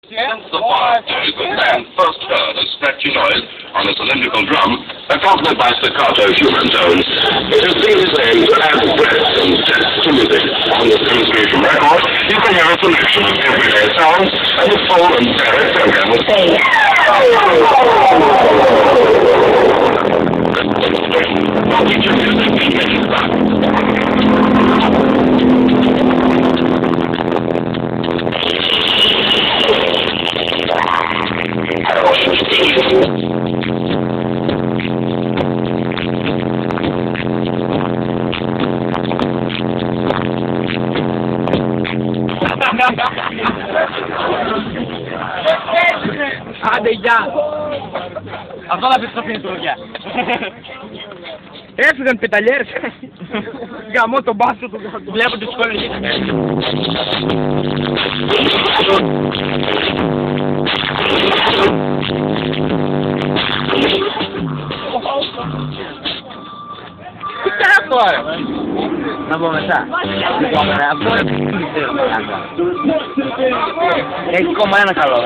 Since the Bagiatis, the band first heard a scratchy noise on a cylindrical drum, accompanied by staccato human tones, it has been designed to add breadth and depth to music. On this demonstration record, you can hear a selection of everyday sounds and the full and varied program was Άντε, γεια! Αυτό θα επιστροφή είναι τουρκιά. Έφυγαν πεταλιέρες. Γαμώ τον μπάσο του. Βλέπω τις κόλλες. Τι κάνω ρε! Να πω μετά. Λοιπόν, αυτό είναι έχει ακόμα ένα καλό.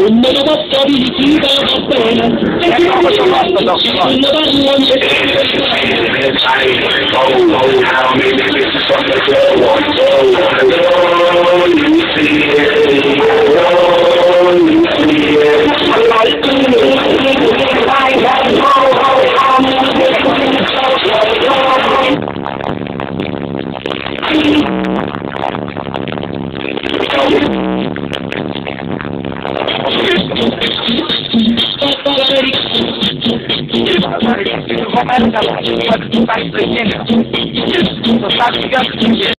Una volta riuscita va bene, e che non posso Το σάκι κάτω και